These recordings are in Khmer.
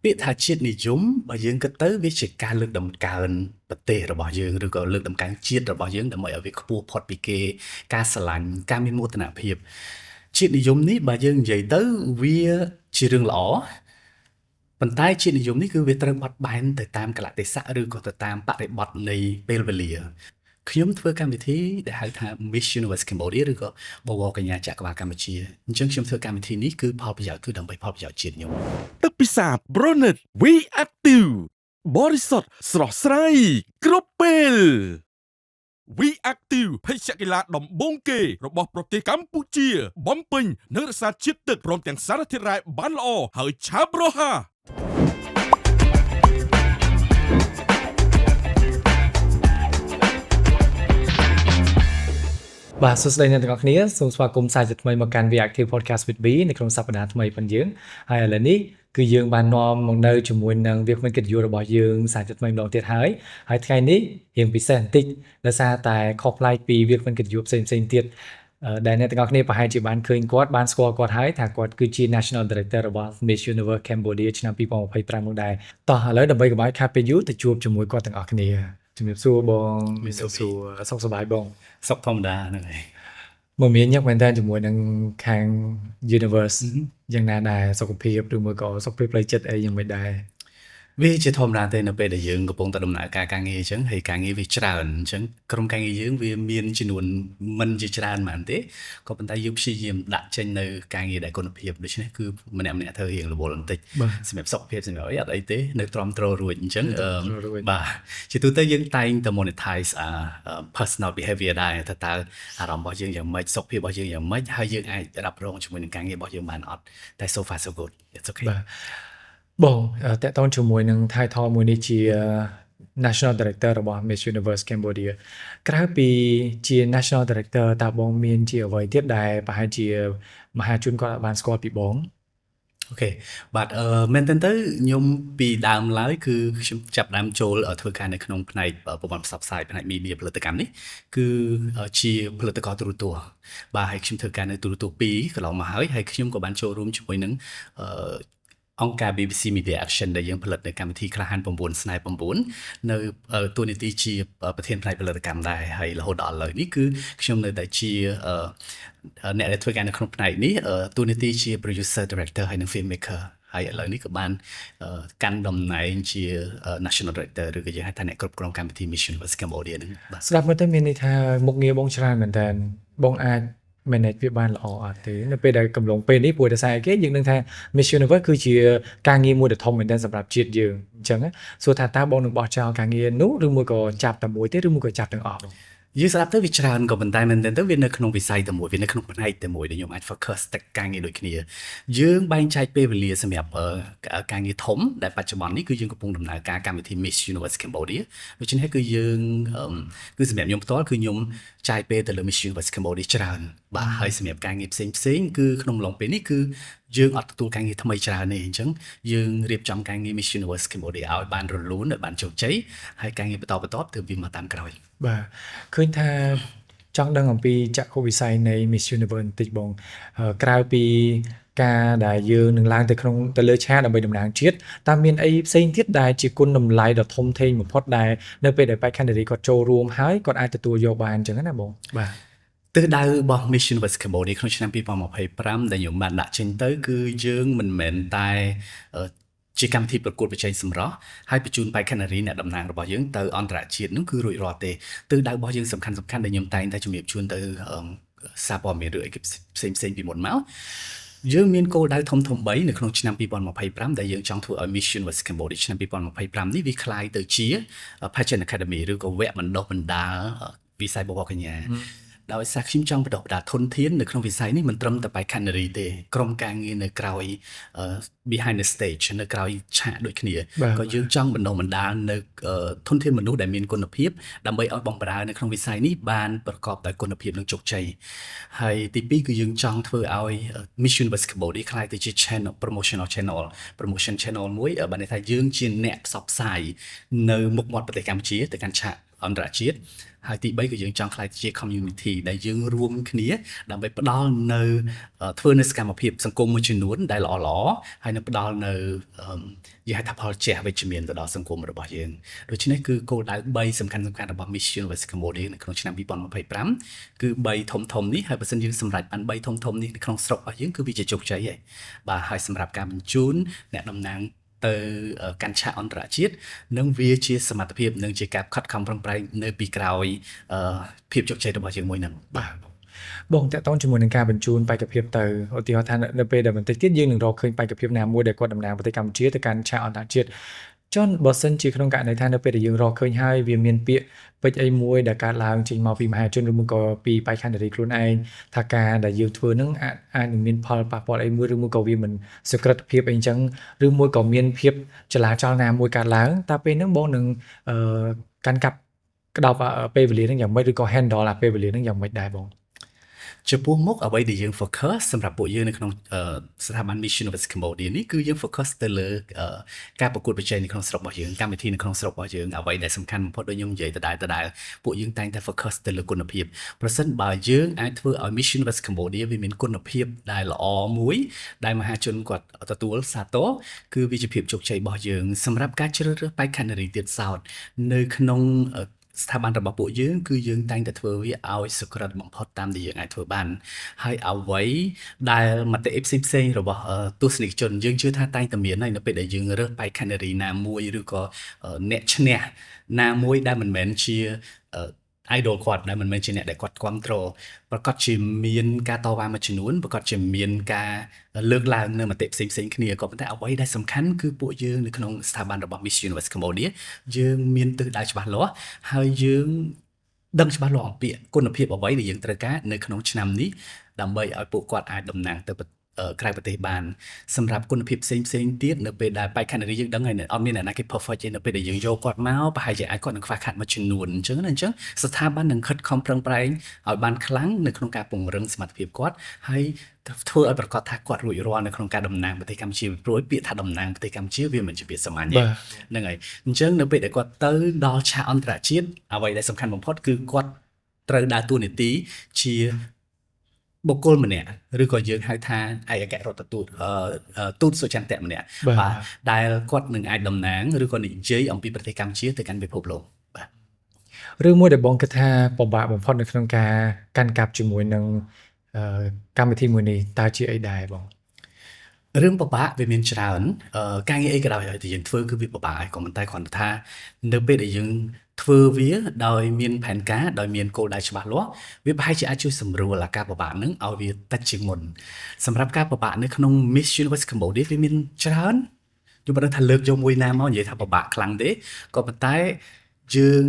ពាក្យថាជាតិនិយមបើយើងគិតទៅវាជាការលើកតម្កើងប្រទេសរបស់យើងឬក៏លើកតម្កើងជាតិរបស់យើងដើម្បីឲ្យវាខ្ពស់ផុតពីគេការស្រឡាញ់ការមានមោទនភាពជាតិនិយមនេះបើយើងនិយាយទៅវាជារឿងល្អប៉ុន្តែជាតិនិយមនេះគឺវាត្រូវបត់បែនទៅតាមកលៈទេសៈឬក៏ទៅតាមបរិបទនៃពេលវេលាខ្ញុំធ្វើកម្មវិធីដែលហៅថា Miss Universe Cambodia ឬក៏បវរកញ្ញាចក្រវាឡកម្ពុជាអញ្ចឹងខ្ញុំធ្វើកម្មវិធីនេះគឺផលប្រយោជន៍គឺដើម្បីផលប្រយោជន៍ជាតិខ្ញុំទឹកពិសា Bronet We Active បរិសុទ្ធស្រស់ស្រាយគ្រប់ពេល We Active ភេសជ្ជៈកីឡាដំបូងគេរបស់ប្រទេសកម្ពុជាបំពេញនិងរក្សាជាតិទឹកព្រមទាំងសារធាតុរ៉ែបានល្អហើយឆាប់រហ័សបាទសួស្តីអ្នកទាំងអស់គ្នាសូមស្វាគមន៍សាជាថ្មីមកកាន់ We Active Podcast with B នៅក្នុងសប្តាហ៍ថ្មីផងយើងហើយឥឡូវនេះគឺយើងបាននាំមកនៅជាមួយនឹងវាគ្មិនកិត្តិយសរបស់យើងសាជាថ្មីម្ដងទៀតហើយថ្ងៃនេះរៀងពិសេសបន្តិចដោយសារតែខុសប្លែកពីវាគ្មិនកិត្តិយសផ្សេងៗទៀតដែលអ្នកទាំងអស់គ្នាប្រហែលជាបានឃើញគាត់បានស្គាល់គាត់ហើយថាគាត់គឺជា National Director របស់ Miss Universe Cambodia ឆ្នាំ2025នោះដែរតោះឥឡូវដើម្បីកុំឲ្យខាតពេលយូរទៅជួបជាមួយគាត់ទាំងអស់គ្នាជំរាបសួរបងមានសុខសប្បាយបងសុខធម្មតាហ្នឹងហើយមកមានញឹកមែនតើជាមួយនឹងខាង Universe យ៉ាងណាដែរសុខភាពឬមួយក៏សុខភាពផ្លូវចិត្តអីយ៉ាងម៉េចដែរវាជាធម្មតាទេនៅពេលដែលយើងកំពុងតែដំណើរការងារអញ្ចឹងហើយការងារវាច្រើនអញ្ចឹងក្រុមការងារយើងវាមានចំនួនមិនជាច្រើនហ្មងទេក៏ប៉ុន្តែយើងព្យាយាមដាក់ចេញនៅការងារដែលគុណភាពដូច្នេះគឺម្នាក់ធ្វើរៀងរវល់បន្តិចសម្រាប់សុខភាពសម្រាប់អីទេនៅទ្រាំទ្ររួចអញ្ចឹងបាទជាទូទៅយើងតែងតែ monetize personal behavior ដែរថាតើអារម្មណ៍របស់យើងយ៉ាងម៉េចសុខភាពរបស់យើងយ៉ាងម៉េចហើយយើងអាចរ៉ាប់រងជាមួយនឹងការងាររបស់យើងបានអត់តែ so far so good it's okay បាទបងតើតើជាមួយនឹង title មួយនេះជា National Director របស់ Miss Universe Cambodia ក្រៅពីជា National Director តើបងមានជាអ្វីទៀតដែលប្រហែលជាមហាជនគាត់បានស្គាល់ពីបងអូខេបាទមែនទែនទៅខ្ញុំពីដើមឡើយគឺខ្ញុំចាប់ដើមចូលធ្វើការនៅក្នុងផ្នែកប្រព័ន្ធផ្សព្វផ្សាយផ្នែក media ផលិតកម្មនេះគឺជាផលិតករទូរទស្សន៍បាទហើយខ្ញុំធ្វើការនៅទូរទស្សន៍2កន្លងមកហើយខ្ញុំក៏បានចូលរួមជាមួយនឹងអង្គការ BBC Media Action ដែលយើងផលិតនៅកម្មវិធីក្លាហាន9ស្នេហ៍9នៅតួនាទីជាប្រធានផ្នែកផលិតកម្មដែរហើយរហូតដល់ឥឡូវនេះគឺខ្ញុំនៅតែជាអ្នកដែលធ្វើការនៅក្នុងផ្នែកនេះតួនាទីជា producer director ហើយនិង filmmaker ហើយឥឡូវនេះក៏បានកាន់តំណែងជា National Director ឬក៏យើងហៅថាអ្នកគ្រប់គ្រងកម្មវិធី Miss Universe Cambodia ហ្នឹងបាទស្ដាប់មើលទៅមានន័យថាមុខងារបងច្រើនមែនតើបងអាចmanage វាបានល្អអត់ទេនៅពេលដែលកំឡុងពេលនេះព្រោះតែស្អីគេយើងនឹងថា Miss Universe គឺជាការងារមួយដ៏ធំមែនទែនសម្រាប់ជាតិយើងអញ្ចឹងសួរថាតើបងនឹងបោះចោលការងារនោះឬមួយក៏ចាប់តែមួយទេឬមួយក៏ចាប់ទាំងអស់យើងស្ដាប់ទៅវាច្រើនក៏ប៉ុន្តែមែនទែនទៅវានៅក្នុងវិស័យតែមួយវានៅក្នុងផ្នែកតែមួយដែលខ្ញុំអាច focus តែការងារដូចគ្នាយើងបែងចែកពេលវេលាសម្រាប់ការងារធំដែលបច្ចុប្បន្ននេះគឺយើងកំពុងដំណើរការកម្មវិធី Miss Universe Cambodia ដូច្នេះគឺយើងគឺសម្រាប់ខ្ញុំផ្ទាល់គឺខ្ញុំចាយពេលទៅលើ Miss Universe Cambodia ច្រើនបាទហើយសម្រាប់ការងារផ្សេងគឺក្នុងឡុងពេលនេះគឺយើងអត់ទទួលការងារថ្មីច្រើនទេអញ្ចឹងយើងរៀបចំការងារ Miss Universe Cambodia ឲ្យបានរលូនឲ្យបានជោគជ័យហើយការងារបន្តទើបវាមកតាមក្រោយបាទឃើញថាចង់ដឹងអំពីចក្ខុវិស័យនៃ Miss Universe បន្តិចបងក្រៅពីការដែលយើងនឹងឡើងទៅលើឆាកដើម្បីតំណាងជាតិតើមានអីផ្សេងទៀតដែលជាគុណតម្លៃដ៏ធំធេងបំផុតដែលនៅពេលដែលបេក្ខនារីគាត់ចូលរួមហើយគាត់អាចទទួលយកបានអញ្ចឹងណាបងបាទទិសដៅរបស់ Miss Universe Cambodia ក្នុងឆ្នាំ2025ដែលខ្ញុំបានដាក់ចេញទៅគឺយើងមិនមែនតែជាកម្មវិធីប្រកួតប្រជែងសម្រស់ហើយបញ្ជូនបេក្ខនារីអ្នកតំណាងរបស់យើងទៅអន្តរជាតិនោះគឺរួចរាល់ទេទិសដៅរបស់យើងសំខាន់ដែលខ្ញុំតែងតែជំរាបជូនទៅសារព័ត៌មានឬអីផ្សេងពីមុនមកយើងមានគោលដៅធំ3នៅក្នុងឆ្នាំ2025ដែលយើងចង់ធ្វើឲ្យ Miss Universe Cambodia ឆ្នាំ2025នេះវាคล้ายទៅជា Pageant Academy ឬក៏វគ្គបណ្ដុះបណ្ដាលវិស័យបវរកញ្ញាដោយសារខ្ញុំចង់បណ្ដុះបណ្ដាលធនធាននៅក្នុងវិស័យនេះមិនត្រឹមតែបេក្ខនារីទេក្រុមការងារនៅក្រោយ behind the stage នៅក្រោយឆាកដូចគ្នាក៏យើងចង់បណ្ដុះបណ្ដាលនៅធនធានមនុស្សដែលមានគុណភាពដើម្បីឲ្យបងប្រើនៅក្នុងវិស័យនេះបានប្រកបដោយគុណភាពនិងជោគជ័យហើយទី2គឺយើងចង់ធ្វើឲ្យ Miss Universe Cambodia ក្លាយទៅជា channel promotion channel មួយបានន័យថាយើងជាអ្នកផ្សព្វផ្សាយនៅមុខមាត់ប្រទេសកម្ពុជាទៅកាន់ឆាក អន្តរជាតិហើយទី3គឺយើងចង់ខ្លាយជា community ដែលយើងរួមគ្នាដើម្បីផ្ដល់នៅធ្វើនៅសកម្មភាពសង្គមមួយចំនួនដែលល្អៗហើយនឹងផ្ដល់នៅយើងហៅថាផលជះវិជ្ជមានទៅដល់សង្គមរបស់យើងដូច្នេះគឺគោលដៅ3សំខាន់ៗរបស់ Miss Universe Cambodia នៅក្នុងឆ្នាំ2025គឺ3ធំៗនេះហើយបើសិនយើងសម្រេចបាន3ធំៗនេះនៅក្នុងស្រុករបស់យើងគឺវាជាជោគជ័យហើយបាទហើយសម្រាប់ការបញ្ជូនអ្នកតំណាងទៅកាន់ឆាកអន្តរជាតិនឹងវាជាសមត្ថភាពនិងជាការខិតខំប្រឹងប្រែងនៅពីក្រោយភាពជោគជ័យរបស់យើងមួយហ្នឹងបាទបងតើតើជាមួយនឹងការបញ្ជូនបេក្ខភាពទៅឧទាហរណ៍ថានៅពេលដែលបន្តិចទៀតយើងនឹងរកឃើញបេក្ខភាពណាមួយដែលគាត់តំណាងប្រទេសកម្ពុជាទៅកាន់ឆាកអន្តរជាតិចុះបើសិនជាក្នុងករណីថានៅពេលដែលយើងរកឃើញហើយវាមានពាក្យពេចន៍អីមួយដែលកើតឡើងចេញមកពីមហាជនឬមួយក៏ពីបេក្ខនារីខ្លួនឯងថាការដែលយើងធ្វើនឹងអាចនឹងមានផលប៉ះពាល់អីមួយឬមួយក៏វាមិនសុក្រិតភាពអីចឹងឬមួយក៏មានភាពចលាចលណាមួយកើតឡើងតើពេលហ្នឹងបងនឹងកាន់កាប់ក្តោបពេលវេលាហ្នឹងយ៉ាងម៉េចឬក៏ handle ពេលវេលាហ្នឹងយ៉ាងម៉េចដែរបងចំពោះមុខអ្វីដែលយើង focus សម្រាប់ពួកយើងនៅក្នុងស្ថាប័ន Miss Universe Cambodia នេះគឺយើង focus ទៅលើការប្រកួតប្រជែងនៅក្នុងស្រុករបស់យើងកម្មវិធីនៅក្នុងស្រុករបស់យើងអ្វីដែលសំខាន់បំផុតដូចខ្ញុំនិយាយដដែលពួកយើងតែងតែ focus ទៅលើគុណភាពប្រសិនបើយើងអាចធ្វើឲ្យ Miss Universe Cambodia វាមានគុណភាពដែលល្អមួយដែលមហាជនគាត់ទទួលសាទរគឺវាជាភាពជោគជ័យរបស់យើងសម្រាប់ការជ្រើសរើសបេក្ខនារីទៀតសោតនៅក្នុងស្ថាប័នរបស់ពួកយើងគឺយើងតែងតែធ្វើវាឲ្យសុក្រិតបំផុតតាមដែលយើងអាចធ្វើបានហើយអ្វីដែលមតិផ្សេងៗរបស់ទស្សនិកជនយើងជឿថាតែងតែមានហើយនៅពេលដែលយើងរើសបេក្ខនារីណាមួយឬក៏អ្នកឈ្នះណាមួយដែលមិនមែនជាidol គាត់ដែលមិនមែនជាអ្នកដែលគាត់គ្រប់គ្រងប្រកាសជាមានការតវ៉ាមួយចំនួនប្រកាសជាមានការលើកឡើងនៅមតិផ្សេងៗគ្នាក៏ប៉ុន្តែអ្វីដែលសំខាន់គឺពួកយើងនៅក្នុងស្ថាប័នរបស់ Miss Universe Cambodia យើងមានទិសដៅច្បាស់លាស់ហើយយើងដឹងច្បាស់លាស់អំពីគុណភាពអ្វីដែលយើងត្រូវការនៅក្នុងឆ្នាំនេះដើម្បីឲ្យពួកគាត់អាចតំណាងទៅក្រៅប្រទេសបានសម្រាប់គុណភាពផ្សេងទៀតនៅពេលដែលបេក្ខនារីយើងដឹងហើយអត់មានអ្នកណាគេ perfect ទេនៅពេលដែលយើងយកគាត់មកប្រហែលជាអាចគាត់នឹងខ្វះខាតមួយចំនួនអញ្ចឹងស្ថាប័ននឹងខិតខំប្រឹងប្រែងឲ្យបានខ្លាំងនៅក្នុងការពង្រឹងសមត្ថភាពគាត់ហើយធ្វើឲ្យប្រកាសថាគាត់រួចរាល់នៅក្នុងការតំណាងប្រទេសកម្ពុជាព្រោះពាក្យថាតំណាងប្រទេសកម្ពុជាវាមិនជាពាក្យសាមញ្ញទេហ្នឹងហើយអញ្ចឹងនៅពេលដែលគាត់ទៅដល់ឆាកអន្តរជាតិអ្វីដែលសំខាន់បំផុតគឺគាត់ត្រូវដើរតួនាទីជាបុគ្គលម្នាក់ឬក៏យើងហៅថាឯកអគ្គរដ្ឋទូតទូតសុចន្ទៈម្នាក់បាទដែលគាត់នឹងអាចតំណាងឬក៏និយាយអំពីប្រទេសកម្ពុជាទៅកាន់ពិភពលោកបាទរឿងមួយដែលបងគិតថាពិបាកបំផុតនៅក្នុងការកាន់កាប់ជាមួយនឹងកម្មវិធីមួយនេះតើជាអីដែរបងរឿងពិបាកវាមានច្រើនការងារអីក៏ដោយតែយើងធ្វើគឺវាពិបាកហើយក៏ប៉ុន្តែគ្រាន់តែថានៅពេលដែលយើងធ្វើវាដោយមានផែនការដោយមានគោលដៅច្បាស់លាស់វាប្រហែលជាអាចជួយសម្រួលអាការពិបាកហ្នឹងឲ្យវាតិចជាងមុនសម្រាប់ការពិបាកនៅក្នុង Miss Universe Cambodia វាមានច្រើនខ្ញុំមិនដឹងថាលើកយកមួយណាមកនិយាយថាពិបាកខ្លាំងទេក៏ប៉ុន្តែយើង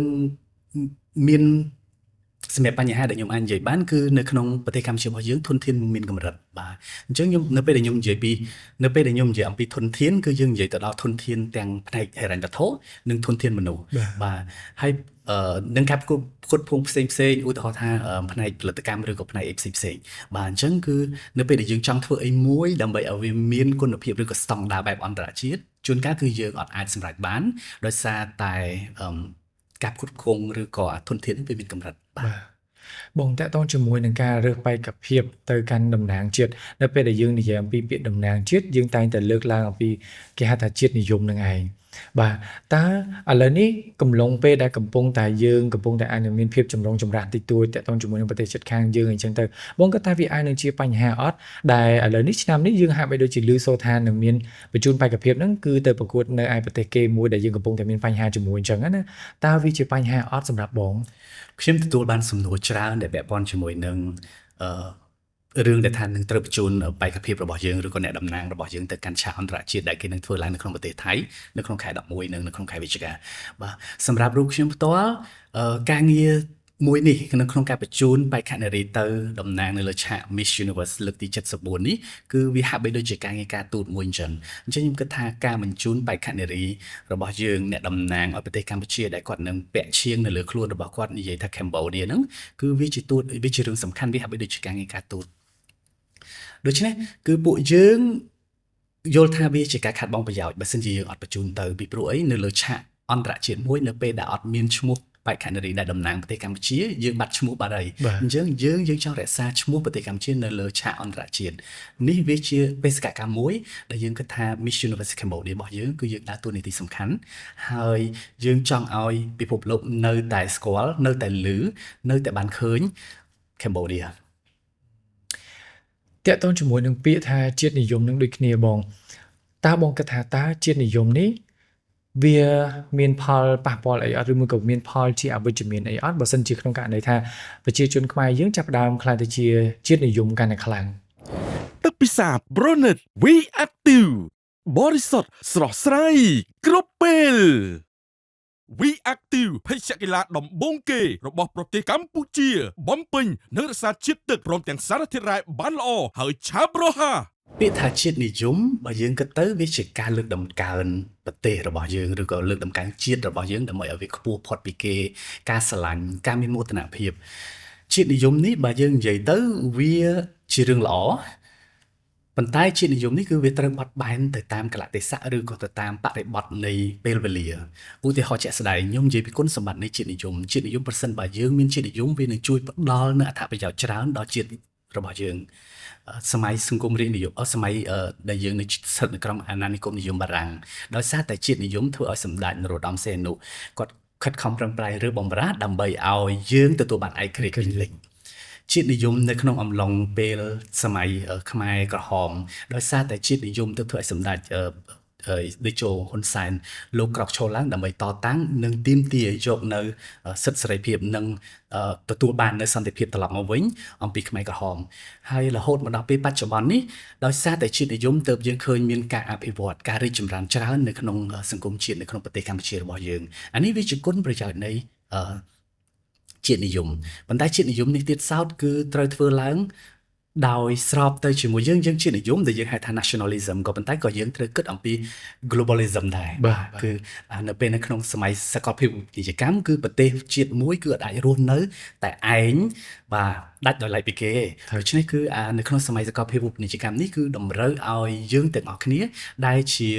មានសម្រាប់បញ្ហាដែលខ្ញុំអាចនិយាយបានគឺនៅក្នុងប្រទេសកម្ពុជារបស់យើងធនធានមានកម្រិតបាទអញ្ចឹងខ្ញុំនៅពេលដែលខ្ញុំនិយាយអំពីធនធានគឺយើងនិយាយទៅដល់ធនធានទាំងផ្នែកហិរញ្ញវត្ថុនិងធនធានមនុស្សបាទហើយនឹងការផ្គត់ផ្គង់ផ្សេងឧទាហរណ៍ថាផ្នែកផលិតកម្មឬក៏ផ្នែកអីផ្សេងបាទអញ្ចឹងគឺនៅពេលដែលយើងចង់ធ្វើអីមួយដើម្បីឲ្យវាមានគុណភាពឬក៏ស្តង់ដារបែបអន្តរជាតិជួនកាលគឺយើងអត់អាចសម្រេចបានដោយសារតែការផ្គត់ផ្គង់ឬក៏ធនធានវាមានកម្រិតបាទបងតើតើជាមួយនឹងការរើសបេក្ខភាពទៅកាន់តំណាងជាតិនៅពេលដែលយើងនិយាយអំពីពាក្យតំណាងជាតិយើងតែងតែលើកឡើងអំពីគេហៅថាជាតិនិយមនឹងឯងបាទតើឥឡូវនេះកំឡុងពេលដែលកំពុងតែអាចនឹងមានភាពចម្រុងចម្រាស់តិចតួចតើតើជាមួយនឹងប្រទេសជិតខាងយើងអញ្ចឹងទៅបងគាត់ថាវាអាចនឹងជាបញ្ហាអត់ដែលឥឡូវនេះឆ្នាំនេះយើងហាក់បីដូចជាឮសូរថានឹងមានបញ្ជូនបេក្ខភាពហ្នឹងគឺទៅប្រកួតនៅឯប្រទេសគេមួយដែលយើងកំពុងតែមានបញ្ហាជាមួយអញ្ចឹងណាតើវាជាបញ្ហាអត់សម្រាប់បងខ្ញុំទទួលបានសំណួរច្រើនដែលពាក់ព័ន្ធជាមួយនឹងរឿងដែលថានឹងត្រូវបញ្ជូនបេក្ខភាពរបស់យើងឬក៏អ្នកតំណាងរបស់យើងទៅកាន់ឆាកអន្តរជាតិដែលគេនឹងធ្វើឡើងនៅក្នុងប្រទេសថៃនៅក្នុងខែ11និងនៅក្នុងខែវិច្ឆិកាបាទសម្រាប់រូបខ្ញុំផ្ទាល់ការងារមួយនេះនៅក្នុងការបញ្ជូនបេក្ខនារីទៅតំណាងនៅលើឆាក Miss Universe លើកទី74នេះគឺវាហាក់បីដូចជាការងារការទូតមួយអញ្ចឹងខ្ញុំគិតថាការបញ្ជូនបេក្ខនារីរបស់យើងអ្នកតំណាងឲ្យប្រទេសកម្ពុជាដែលគាត់នឹងពាក់ឈៀងនៅលើខ្លួនរបស់គាត់និយាយថា Cambodia ហ្នឹងគឺវាជារឿងសំខាន់វាហាក់បីដូចជាការងារការទូតដូច្នេះគឺពួកយើងយល់ថាវាជាការខាត់បងប្រយោជន៍បើសិនជាយើងអត់បញ្ជូនទៅពីព្រោះអីនៅលើឆាកអន្តរជាតិមួយនៅពេលដែលអត់មានឈ្មោះ បេក្ខនារីដែលតំណាងប្រទេសកម្ពុជាយើងបាត់ឈ្មោះបាត់ហើយ បាទ អញ្ចឹងយើងចង់រក្សាឈ្មោះប្រទេសកម្ពុជានៅលើឆាកអន្តរជាតិនេះវាជាបេសកកម្មមួយដែលយើងគិតថា Miss Universe Cambodia របស់យើងគឺយើងដើរតួនាទីសំខាន់ហើយយើងចង់ឲ្យពិភពលោកនៅតែស្គាល់នៅតែឮនៅតែបានឃើញ Cambodia តើតើជាមួយនឹងពាក្យថាជាតិនិយមនឹងដូចគ្នាបងតើបងគិតថាតើជាតិនិយមនេះវាមានផលប៉ះពាល់អីអត់ឬមួយក៏មានផលជាអវិជ្ជមានអីអត់បើសិនជាក្នុងករណីថាប្រជាជនខ្មែរយើងចាប់ផ្ដើមខ្លាចទៅជាជាតិនិយមកាន់តែខ្លាំង ទឹកពិសា Bronet We Active បរិសុទ្ធស្រស់ស្រាយគ្រប់ពេល We Active ភេសជ្ជៈកីឡាដំបូងគេរបស់ប្រទេសកម្ពុជាបំពេញនិងរក្សាជាតិទឹកព្រមទាំងសារធាតុរ៉ែបានល្អហើយឆាប់រហ័ស ពាក្យថាជាតិនិយមបើយើងគិតទៅវាជាការលើកតម្កើងប្រទេសរបស់យើងឬក៏លើកតម្កើងជាតិរបស់យើងដើម្បីឲ្យវាខ្ពស់ផុតពីគេការស្រឡាញ់ការមានមោទនភាពជាតិនិយមនេះបើយើងនិយាយទៅវាជារឿងល្អប៉ុន្តែជាតិនិយមនេះគឺវាត្រូវបត់បែនទៅតាមកលៈទេសៈឬក៏ទៅតាមបរិបទនៃពេលវេលាឧទាហរណ៍ជាក់ស្ដែងខ្ញុំនិយាយពីគុណសម្បត្តិនៃជាតិនិយមប្រសិនបើយើងមានជាតិនិយមវានឹងជួយផ្ដល់នូវអត្ថប្រយោជន៍ច្រើនដល់ជាតិរបស់យើងសម័យសង្គមរាជនិយមសម័យដែលយើងនៅស្ថិតនៅក្នុងអាណានិគមនិយមបារាំងដោយសារតែជាតិនិយមធ្វើឲ្យសម្ដេចនរោត្តមសីហនុគាត់ខិតខំប្រឹងប្រែងរើបំរាដើម្បីឲ្យយើងទទួលបានឯករាជ្យពេញលេញជាតិនិយមនៅក្នុងអំឡុងពេលសម័យខ្មែរក្រហមដោយសារតែជាតិនិយមទៅធ្វើឲ្យសម្ដេចដេជោហ៊ុនសែនលោកក្រោកឈរឡើងដើម្បីតតាំងនិងទាមទារយកនៅសិទ្ធិសេរីភាពនិងទទួលបាននៅសន្តិភាពត្រឡប់មកវិញអំពីខ្មែរក្រហមហើយរហូតមកដល់ពេលបច្ចុប្បន្ននេះដោយសារតែជាតិនិយមទើបយើងឃើញមានការអភិវឌ្ឍការរីកចម្រើនច្រើននៅក្នុងសង្គមជាតិនៅក្នុងប្រទេសកម្ពុជារបស់យើងអានេះវាជាគុណប្រយោជន៍នៃជាតិនិយមប៉ុន្តែជាតិនិយមនេះទៀតសោតគឺត្រូវធ្វើឡើងដោយស្របទៅជាមួយយើងជាតិនិយមដែលយើងហៅថា nationalism ក៏ប៉ុន្តែក៏យើងត្រូវគិតអំពី globalism ដែរគឺនៅពេលនៅក្នុងសម័យសកលភាវូបនីយកម្មគឺប្រទេសជាតិមួយគឺអាចរស់នៅតែឯងដាច់ដោយឡែកពីគេដូច្នេះគឺនៅក្នុងសម័យសកលភាវូបនីយកម្មនេះគឺតម្រូវឲ្យយើងទាំងអស់គ្នាដែលជា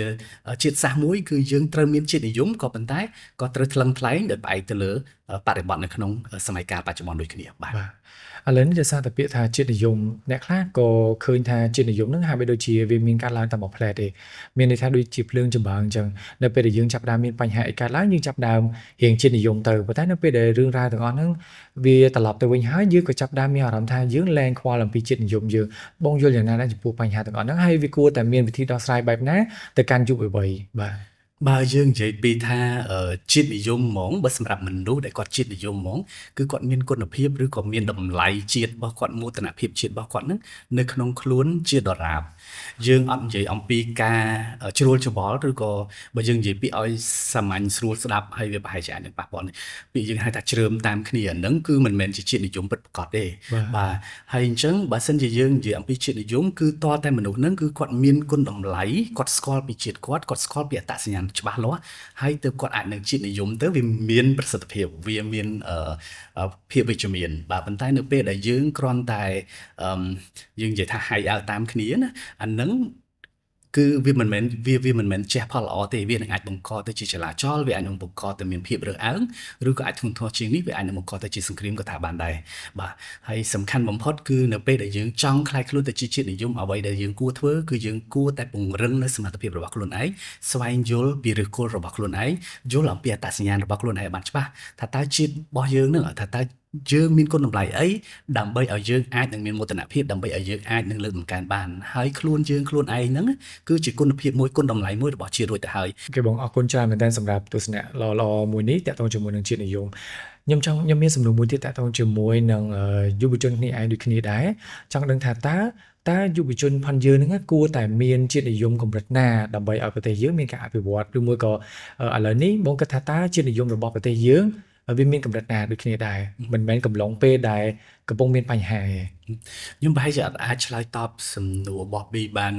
ជាតិសាសន៍មួយគឺយើងត្រូវមានជាតិនិយមក៏ប៉ុន្តែក៏ត្រូវថ្លឹងថ្លែងដោយផ្អែកទៅលើបរិបទនៅក្នុងសម័យកាលបច្ចុប្បន្នដូចគ្នាបាទឥឡូវនេះដោយសារតែពាក្យថាជាតិនិយមអ្នកខ្លះក៏ឃើញថាជាតិនិយមហ្នឹងហាក់បីដូចជាវាមានការឡើងតែមួយផ្លែទេមានន័យថាដូចជាភ្លើងចម្បាំងអញ្ចឹងនៅពេលដែលយើងចាប់ផ្ដើមមានបញ្ហាអីកើតឡើងយើងចាប់ផ្ដើមរៀងជាតិនិយមទៅប៉ុន្តែនៅពេលដែលរឿងរ៉ាវទាំងអស់ហ្នឹងវាត្រឡប់ទៅវិញហើយយើងក៏ចាប់ផ្ដើមមានអារម្មណ៍ថាយើងលែងខ្វល់អំពីជាតិនិយមយើងបងយល់យ៉ាងណាដែរចំពោះបញ្ហាទាំងអស់ហ្នឹងហើយវាគួរតែមានវិធីដោះស្រាយបែបណាទៅកាន់យុវវ័យបាទបើយើងនិយាយពីថាជាតិនិយមហ្មងបើសម្រាប់មនុស្សដែលគាត់ជាតិនិយមហ្មងគឺគាត់មានគុណភាពឬក៏មានតម្លៃជាតិរបស់គាត់មោទនភាពជាតិរបស់គាត់ហ្នឹងនៅក្នុងខ្លួនជាដរាបយើងអត់និយាយអំពីការជ្រួលច្បល់ឬក៏បើយើងនិយាយពីឲ្យសាមញ្ញស្រួលស្ដាប់ហើយវាប្រហែលជាអាចនឹងប៉ះពាល់ពីយើងហៅថាជ្រើមតាមគ្នាហ្នឹងគឺមិនមែនជាជាតិនិយមពិតប្រាកដទេបាទហើយអញ្ចឹងបើសិនជាយើងនិយាយអំពីជាតិនិយមគឺតតែមនុស្សហ្នឹងគឺគាត់មានគុណតម្លៃគាត់ស្គាល់ពីជាតិគាត់ស្គាល់ពីអត្តសញ្ញាណច្បាស់លាស់ហើយទើបគាត់អាចនឹងជាតិនិយមទៅវាមានប្រសិទ្ធភាពវាមានភាពវិជ្ជមានបាទប៉ុន្តែនៅពេលដែលយើងគ្រាន់តែយើងនិយាយថាហាយអើតាមគ្នាណាអាហ្នឹងគឺវាមិនមែនជះផលល្អទេវានឹងអាចបង្កទៅជាចលាចលវាអាចនឹងបង្កទៅមានភាពរើសអើងឬក៏អាចធ្ងន់ធ្ងរជាងនេះវាអាចនឹងបង្កទៅជាសង្គ្រាមក៏ថាបានដែរបាទហើយសំខាន់បំផុតគឺនៅពេលដែលយើងចង់ខ្លាយខ្លួនទៅជាជាតិនិយមអ្វីដែលយើងគួរធ្វើគឺយើងគួរតែពង្រឹងនៅសមត្ថភាពរបស់ខ្លួនឯងស្វែងយល់ពីឫសគល់របស់ខ្លួនឯងយល់អំពីអត្តសញ្ញាណរបស់ខ្លួនឯងបានច្បាស់ថាតើជាតិរបស់យើងនឹងថាតើយើងមានគុណតម្លៃអីដើម្បីឲ្យយើងអាចនឹងមានមោទនភាពដើម្បីឲ្យយើងអាចនឹងលើកតម្កើងបានហើយខ្លួនឯងហ្នឹងគឺជាគុណភាពមួយគុណតម្លៃមួយរបស់ជាតិរួចទៅហើយគេបងអរគុណច្រើនមែនទែនសម្រាប់ទស្សនៈល្អៗមួយនេះតាក់ទងជាមួយនឹងជាតិនិយមខ្ញុំមានសំណួរមួយទៀតតាក់ទងជាមួយនឹងយុវជនគ្នាឯងដូចគ្នាដែរចង់ដឹងថាតើយុវជនផាន់យើងហ្នឹងគួរតែមានជាតិនិយមកម្រិតណាដើម្បីឲ្យប្រទេសយើងមានការអភិវឌ្ឍឬមួយក៏ឥឡូវនេះបងគិតថាតើជាតិនិយមរបស់ប្រទេសយើងវាមានកម្រិតណាដូចគ្នាដែរមិនមែនកំឡុងពេលដែលកំពុងមានបញ្ហាទេខ្ញុំប្រហែលជាអាចឆ្លើយតបសំណួររបស់ពីបាន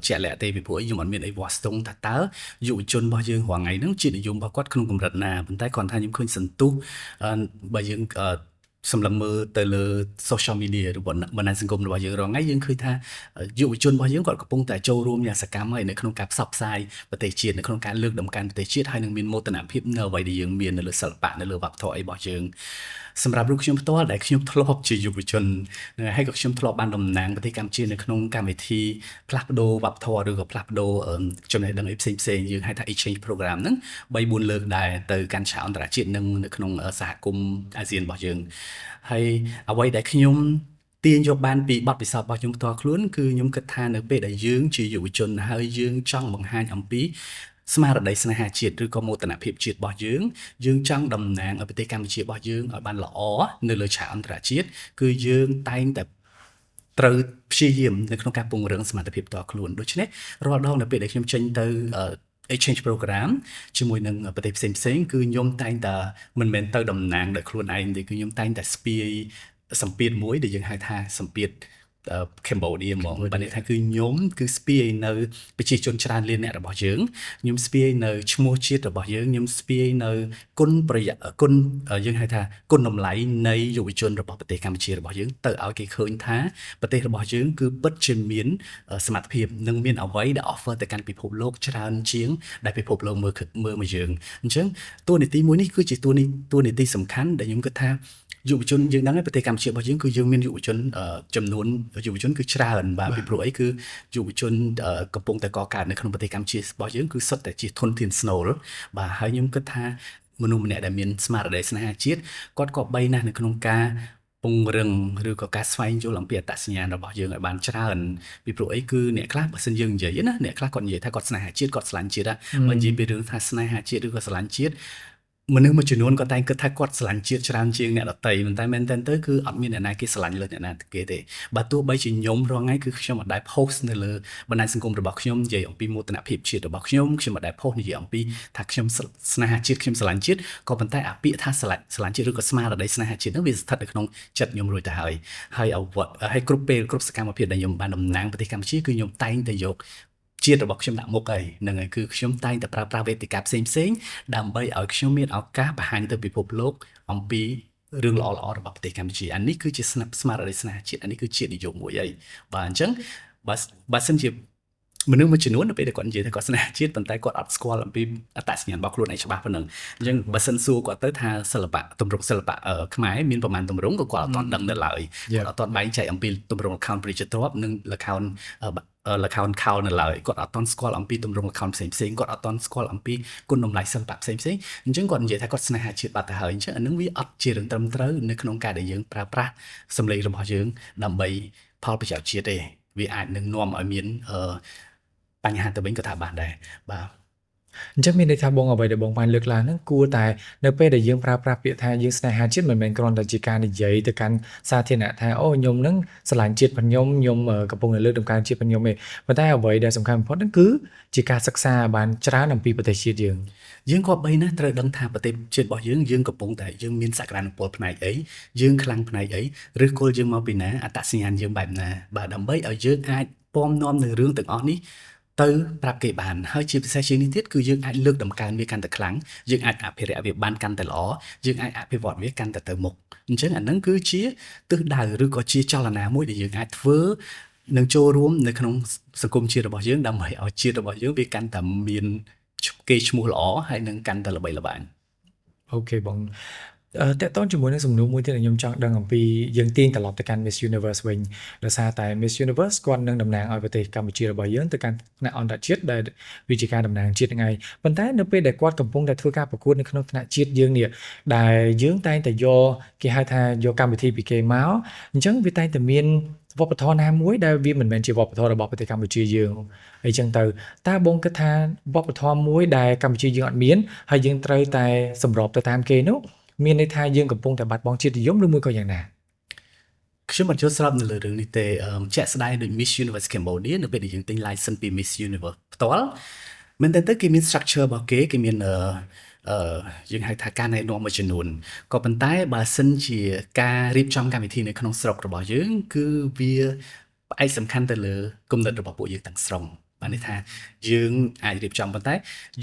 ជាក់លាក់ទេពីព្រោះខ្ញុំអត់មានអីវាស់ស្ទង់ថាតើយុវជនរបស់យើងរាល់ថ្ងៃហ្នឹងជាតិនិយមរបស់គាត់ក្នុងកម្រិតណាប៉ុន្តែគ្រាន់ថាខ្ញុំឃើញសន្ទុះបើយើង សម្លឹងមើលទៅលើ social media របស់បណ្ដាញសង្គមរបស់យើងរាល់ថ្ងៃយើងឃើញថាយុវជនរបស់យើងគាត់កំពុងតែចូលរួមយ៉ាងសកម្មហើយនៅក្នុងការផ្សព្វផ្សាយប្រទេសជាតិនៅក្នុងការលើកតម្កើងប្រទេសជាតិហើយនឹងមានមោទនភាពនៅអ្វីដែលយើងមាននៅលើសិល្បៈនៅលើវប្បធម៌អីរបស់យើងសម្រាប់រូបខ្ញុំផ្ទាល់ដែលខ្ញុំធ្លាប់ជាយុវជនហើយក៏ខ្ញុំធ្លាប់បានតំណាងប្រទេសកម្ពុជានៅក្នុងកម្មវិធីផ្លាស់ប្ដូរវប្បធម៌ឬក៏ផ្លាស់ប្ដូរចំណេះដឹងអីផ្សេងៗយើងហៅថា exchange program ហ្នឹង 3-4 លើកដែរទៅកាន់ឆាកអន្តរជាតិនឹងនៅក្នុងសហគមន៍អាស៊ានរបស់យើងហើយអ្វីដែលខ្ញុំទាញយកបានពីបទពិសោធន៍របស់ខ្ញុំផ្ទាល់ខ្លួនគឺខ្ញុំគិតថានៅពេលដែលយើងជាយុវជនហើយយើងចង់បង្ហាញអំពីស្មារតីស្នេហាជាតិឬក៏មោទនភាពជាតិរបស់យើងចង់តំណាងឲ្យប្រទេសកម្ពុជារបស់យើងឲ្យបានល្អនៅលើឆាកអន្តរជាតិគឺយើងតែងតែត្រូវព្យាយាមនៅក្នុងការពង្រឹងសមត្ថភាពផ្ទាល់ខ្លួនដូច្នេះរាល់ដងនៅពេលដែលខ្ញុំចេញទៅexchange program ជាមួយនឹងប្រទេសផ្សេងៗគឺខ្ញុំតែងតែមិនមែនទៅតំណាងដោយខ្លួនឯងទេគឺខ្ញុំតែងតែស្ពាយសម្ពាធមួយដែលយើងហៅថាសម្ពាធCambodia ហ្មងបានន័យថាគឺខ្ញុំគឺស្ពាយនៅប្រជាជនច្រើនលានអ្នករបស់យើងខ្ញុំស្ពាយនៅឈ្មោះជាតិរបស់យើងខ្ញុំស្ពាយនៅគុណយើងហៅថាគុណតម្លៃនៃយុវជនរបស់ប្រទេសកម្ពុជារបស់យើងទៅឲ្យគេឃើញថាប្រទេសរបស់យើងគឺពិតជាមានសមត្ថភាពនិងមានអ្វីដែល offer ទៅកាន់ពិភពលោកច្រើនជាងដែលពិភពលោកមើលមកយើងអញ្ចឹងតួនាទីមួយនេះគឺជាតួនាទីសំខាន់ដែលខ្ញុំគិតថាយុវជនយើងដឹងហើយប្រទេសកម្ពុជារបស់យើងគឺយើងមានយុវជនចំនួនយុវជនគឺច្រើនបាទពីព្រោះអីគឺយុវជនកំពុងតែកកើតនៅក្នុងប្រទេសកម្ពុជារបស់យើងគឺសុទ្ធតែជាធនធានស្នូលបាទហើយខ្ញុំគិតថាមនុស្សម្នាក់ដែលមានស្មារតីស្នេហាជាតិគាត់ក៏បីណាស់នៅក្នុងការពង្រឹងឬក៏ការស្វែងយល់អំពីអត្តសញ្ញាណរបស់យើងឲ្យបានច្រើនពីព្រោះអីគឺអ្នកខ្លះបើសិនយើងនិយាយណាអ្នកខ្លះគាត់និយាយថាគាត់ស្នេហាជាតិគាត់ស្រឡាញ់ជាតិបើនិយាយពីរឿងថាស្នេហាជាតិឬក៏ស្រឡាញ់ជាតិមនុស្សមួយចំនួនគាត់តែងគិតថាគាត់ស្រឡាញ់ជាតិច្រើនជាងអ្នកដទៃប៉ុន្តែមែនតើទៅគឺអត់មានអ្នកណាគេស្រឡាញ់លើអ្នកណាគេទេបើទោះបីជាខ្ញុំរងថ្ងៃគឺខ្ញុំអត់ដែល post នៅលើបណ្ដាញសង្គមរបស់ខ្ញុំនិយាយអំពីមោទនភាពជាតិរបស់ខ្ញុំអត់ដែល post និយាយអំពីថាខ្ញុំស្នេហាជាតិខ្ញុំស្រឡាញ់ជាតិក៏ប៉ុន្តែអាពាក្យថាស្រឡាញ់ជាតិឬក៏ស្មារតីស្នេហាជាតិហ្នឹងវាស្ថិតនៅក្នុងចិត្តខ្ញុំរួចទៅហើយគ្រប់ពេលគ្រប់សកម្មភាពដែលខ្ញុំបានតំណាងប្រទេសកម្ពុជាគឺខ្ញុំតែងតែយកជាតិរបស់ខ្ញុំដាក់មុខហ្នឹងហើយគឺខ្ញុំតែងតែប្រើប្រាស់វេទិកាផ្សេងដើម្បីឲ្យខ្ញុំមានឱកាសបង្ហាញទៅពិភពលោកអំពីរឿងល្អៗរបស់ប្រទេសកម្ពុជាអានេះគឺជាស្មារតីស្នេហាជាតិអានេះគឺជាតិនិយមមួយបាទអញ្ចឹងបើសិនជាមនុស្សមួយចំនួននៅពេលដែលគាត់និយាយថាគាត់ស្នេហាជាតិប៉ុន្តែគាត់អត់ស្គាល់អំពីអត្តសញ្ញាណរបស់ខ្លួនឯងច្បាស់ប៉ុណ្ណឹងអញ្ចឹងបើសិនសួរគាត់ទៅថាទម្រង់សិល្បៈខ្មែរមានប្រមាណទម្រង់ក៏គាត់អត់ទាន់ដឹងនៅឡើយគាត់អត់ទាន់បែងចែកអំពីទម្រង់ល្ខោនប្រជាទ្រព្យនិងល្ខោនខោលនៅឡើយគាត់អត់ទាន់ស្គាល់អំពីទម្រង់ល្ខោនផ្សេងគាត់អត់ទាន់ស្គាល់អំពីគុណតម្លៃសិល្បៈផ្សេងអញ្ចឹងគាត់និយាយថាគាត់ស្នេហាជាតិបាត់ទៅហើយអញ្ចឹងអានឹងវាអត់ជារឿងត្រឹមត្រូវនៅក្នុងការដែលយើងប្រើប្រាស់សម្លេងរបស់យើងដើម្បីផលប្រយោជន៍ជាតិទេវាអាចនឹងនាំឲ្យមានបញ្ហាទៅវិញក៏ថាបានដែរបាទអញ្ចឹងមានន័យថាបងអ្វីដែលបងបានលើកឡើងហ្នឹងគួរតែនៅពេលដែលយើងប្រើប្រាស់ពាក្យថាយើងស្នេហាជាតិមិនមែនគ្រាន់តែជាការនិយាយទៅកាន់សាធារណៈថាអូខ្ញុំហ្នឹងស្រឡាញ់ជាតិរបស់ខ្ញុំកំពុងតែលើកតម្កើងជាតិរបស់ខ្ញុំទេប៉ុន្តែអ្វីដែលសំខាន់បំផុតហ្នឹងគឺជាការសិក្សាបានច្រើនអំពីប្រទេសជាតិយើងក៏បីណាស់ត្រូវដឹងថាប្រទេសជាតិរបស់យើងកំពុងតែយើងមានសក្តានុពលផ្នែកអីយើងខ្លាំងផ្នែកអីឬគល់យើងមកពីណាអត្តសញ្ញាណយើងបែបណាបាទដើម្បីឲ្យយើងអាចពំនាំនៅរឿងទាំងអស់នេះទៅប្រាប់គេបានហើយជាពិសេសជាងនេះទៀតគឺយើងអាចលើកតម្កើងវាកាន់តែខ្លាំងយើងអាចអភិរក្សវាបានកាន់តែល្អយើងអាចអភិវឌ្ឍវាកាន់តែទៅមុខអញ្ចឹងអានឹងគឺជាទិសដៅឬក៏ជាចលនាមួយដែលយើងអាចធ្វើនឹងចូលរួមនៅក្នុងសង្គមជាតិរបស់យើងដើម្បីឲ្យជាតិរបស់យើងវាកាន់តែមានកេរ្តិ៍ឈ្មោះល្អហើយនឹងកាន់តែល្បីល្បាញអូខេបងតើតើជាមួយនឹងសំណួរមួយទៀតដែលខ្ញុំចង់ដឹងអំពីយើងទាញត្រឡប់ទៅកាន់ Miss Universe វិញដោយសារតែ Miss Universe គាត់នឹងតំណាងឲ្យប្រទេសកម្ពុជារបស់យើងទៅកាន់ថ្នាក់អន្តរជាតិដែលវាជាការតំណាងជាតិហ្នឹងហើយប៉ុន្តែនៅពេលដែលគាត់កំពុងតែធ្វើការប្រកួតនៅក្នុងថ្នាក់ជាតិយើងនេះដែលយើងតែងតែយកគេហៅថាយកកម្មវិធីពីគេមកអញ្ចឹងវាតែងតែមានវប្បធម៌ណាមួយដែលវាមិនមែនជាវប្បធម៌របស់ប្រទេសកម្ពុជាយើងអីចឹងទៅតើបងគិតថាវប្បធម៌មួយដែលកម្ពុជាយើងអត់មានហើយយើងត្រូវតែសម្របទៅតាមគេនោះមានន័យថាយើងកំពុងតែបាត់បង់ជាតិនិយមឬមួយក៏យ៉ាងណាខ្ញុំអត់យល់ស្របនៅលើរឿងនេះទេជាក់ស្ដែងដូច Miss Universe Cambodia នៅពេលដែលយើងទិញ license ពី Miss Universe ផ្ទាល់មែនតើគេមាន structure របស់គេមានយើងហៅថាការណែនាំមួយចំនួនក៏ប៉ុន្តែបើសិនជាការរៀបចំកម្មវិធីនៅក្នុងស្រុករបស់យើងគឺវាផ្អែកសំខាន់ទៅលើគំនិតរបស់ពួកយើងទាំងស្រុង បានន័យថាយើងអាចរៀបចំប៉ុន្តែ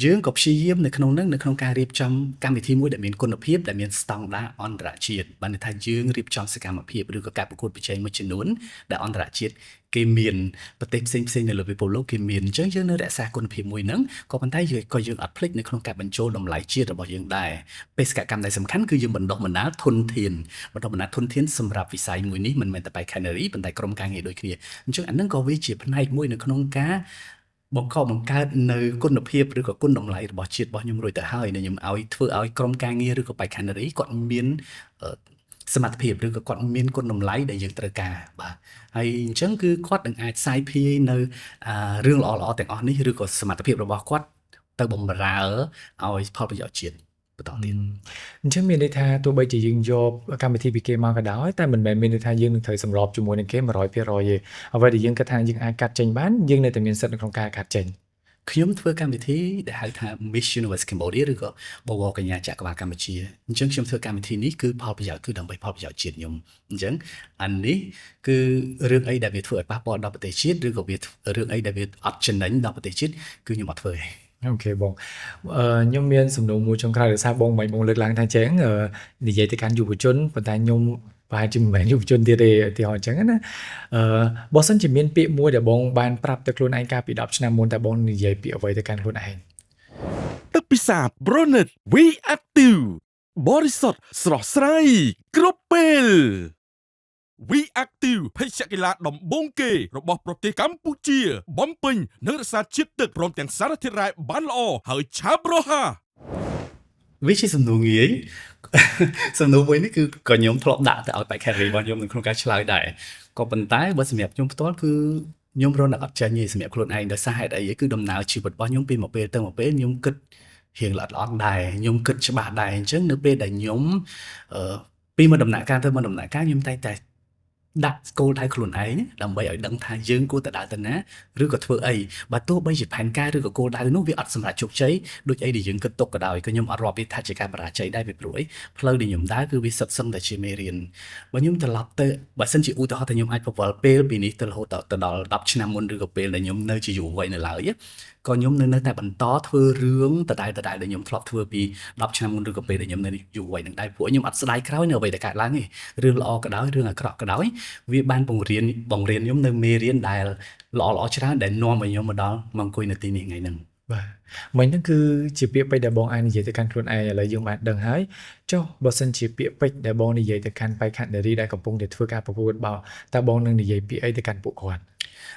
យើងក៏ព្យាយាមនៅក្នុងហ្នឹងនៅក្នុងការរៀបចំកម្មវិធីមួយដែលមានគុណភាពដែលមានស្តង់ដារអន្តរជាតិបានន័យថាយើងរៀបចំសកម្មភាពឬក៏ការប្រកួតប្រជែងមួយចំនួនដែលអន្តរជាតិគេមានប្រទេសផ្សេងៗនៅលើពិភពលោកគេមានអញ្ចឹងយើងនៅរក្សាគុណភាពមួយហ្នឹងក៏ប៉ុន្តែយើងអត់ភ្លេចនៅក្នុងការបញ្ចូលតម្លៃជាតិរបស់យើងដែរបេសកកម្មដែលសំខាន់គឺយើងបណ្ដុះបណ្ដាលធនធានសម្រាប់វិស័យមួយនេះមិនមែនតែបេក្ខនារីប៉ុន្តែក្រុមការងារដូចគ្នាអញ្ចឹងអាហ្នឹងក៏វាជាផ្នែកមួយនៅក្នុងការបង្កើតនៅគុណភាពឬក៏គុណតម្លៃរបស់ជាតិរបស់ខ្ញុំរួចទៅហើយខ្ញុំឲ្យធ្វើឲ្យក្រុមការងារឬក៏បេក្ខនារីគាត់មានសមត្ថភាពឬក៏គាត់មានគុណតម្លៃដែលយើងត្រូវការបាទហើយអញ្ចឹងគឺគាត់នឹងអាចផ្សាយភាយនៅរឿងល្អៗទាំងអស់នេះឬក៏សមត្ថភាពរបស់គាត់ទៅបម្រើឲ្យផលប្រយោជន៍ជាតិបន្តទៀត អញ្ចឹងមានន័យថាទោះបីជាយើងយកកម្មវិធីពីគេមកក៏ដោយតែមិនមែនមានន័យថាយើងនឹងត្រូវសម្របជាមួយនឹងគេ 100% ទេអ្វីដែលយើងគិតថាយើងអាចកាត់ចេញបានយើងនៅតែមានសិទ្ធិនៅក្នុងការកាត់ចេញ ខ្ញុំធ្វើកម្មវិធីដែលហៅថា Miss Universe Cambodia ឬក៏បវរកញ្ញាចក្រវាលកម្ពុជាអញ្ចឹងខ្ញុំធ្វើកម្មវិធីនេះគឺផលប្រយោជន៍គឺដើម្បីផលប្រយោជន៍ជាតិខ្ញុំអញ្ចឹងអានេះគឺរឿងអីដែលវាធ្វើឲ្យប៉ះពាល់ដល់ប្រទេសជាតិឬក៏វារឿងអីដែលវាអត់ចំណេញដល់ប្រទេសជាតិគឺខ្ញុំអត់ធ្វើទេ អូខេបងខ្ញុំមានសំណួរមួយចុងក្រោយដោយសារបងមិនបងលើកឡើងថាចឹងនិយាយទៅកាន់យុវជនប៉ុន្តែខ្ញុំប្រហែលជាមិនមែនយុវជនទៀតទេឧទាហរណ៍អញ្ចឹងណាបើសិនជាមានពាក្យមួយដែលបងបានប្រាប់ទៅខ្លួនឯងកាលពី10ឆ្នាំមុនតើបងនិយាយពាក្យអ្វីទៅកាន់ខ្លួនឯង ទឹកពិសា Bronet We Active បរិសុទ្ធស្រស់ស្រាយគ្រប់ពេល We Active ភេសជ្ជៈកីឡាដំបូងគេរបស់ប្រទេសកម្ពុជាបំពេញនិងរក្សាជាតិទឹកព្រមទាំងសារធាតុរ៉ែបានល្អហើយឆាប់រហ័ស វាជាសំណួរងាយ សំណួរមួយនេះគឺក៏ខ្ញុំធ្លាប់ដាក់ទៅឲ្យបេក្ខនារីរបស់ខ្ញុំនៅក្នុងការឆ្លើយដែរក៏ប៉ុន្តែបើសម្រាប់ខ្ញុំផ្ទាល់គឺខ្ញុំរត់អត់ចាញ់ទេសម្រាប់ខ្លួនឯងដោយសារហេតុអីគឺដំណើរជីវិតរបស់ខ្ញុំពីមួយពេលទៅមួយពេលខ្ញុំគិតរៀងល្អិតដែរខ្ញុំគិតច្បាស់ដែរអញ្ចឹងនៅពេលដែលខ្ញុំពីមួយដំណាក់កាលទៅមួយដំណាក់កាលខ្ញុំតែដាក់គោលដៅខ្លួនឯងដើម្បីឲ្យដឹងថាយើងគួរតែដើរទៅណាឬក៏ធ្វើអីបើទោះបីជាផែនការឬក៏គោលដៅនោះវាអត់សម្រាប់ជោគជ័យដូចអីដែលយើងគិតទុកក៏ដោយក៏ខ្ញុំអត់រាប់វាថាជាការបរាជ័យដែរពីព្រោះអីផ្លូវដែលខ្ញុំដើរគឺវាសុទ្ធសឹងតែជាមេរៀនបើខ្ញុំត្រឡប់ទៅបើសិនជាឧទាហរណ៍ថាខ្ញុំអាចប្រវល់ពេលពីនេះទៅរហូតដល់10ឆ្នាំមុនឬក៏ពេលដែលខ្ញុំនៅជាយុវវ័យនៅឡើយក៏ខ្ញុំនៅតែបន្តធ្វើរឿងដដែលដែលខ្ញុំធ្លាប់ធ្វើពី10ឆ្នាំមុនឬក៏ពេលដែលខ្ញុំនៅយុវវ័យនឹងដែរព្រោះខ្ញុំអត់ស្ដាយក្រោយនៅអ្វីដែលកើតឡើងទេរឿងល្អក៏ដោយរឿងអាក្រក់ក៏ដោយវាបានបង្រៀនខ្ញុំនៅមេរៀនដែលល្អច្រើនដែលនាំឲ្យខ្ញុំមកដល់មកអង្គុយនៅទីនេះថ្ងៃហ្នឹងបាទមិញហ្នឹងគឺជាពាក្យពេចន៍ដែលបងអាចនិយាយទៅកាន់ខ្លួនឯងឥឡូវយើងបានដឹងហើយចុះបើសិនជាពាក្យពេចន៍ដែលបងនិយាយទៅកាន់បេក្ខនារីដែលកំពុងតែធ្វើការប្រកួតបោតើបងនឹងនិយាយពាក្យអីទៅកាន់ពួកគាត់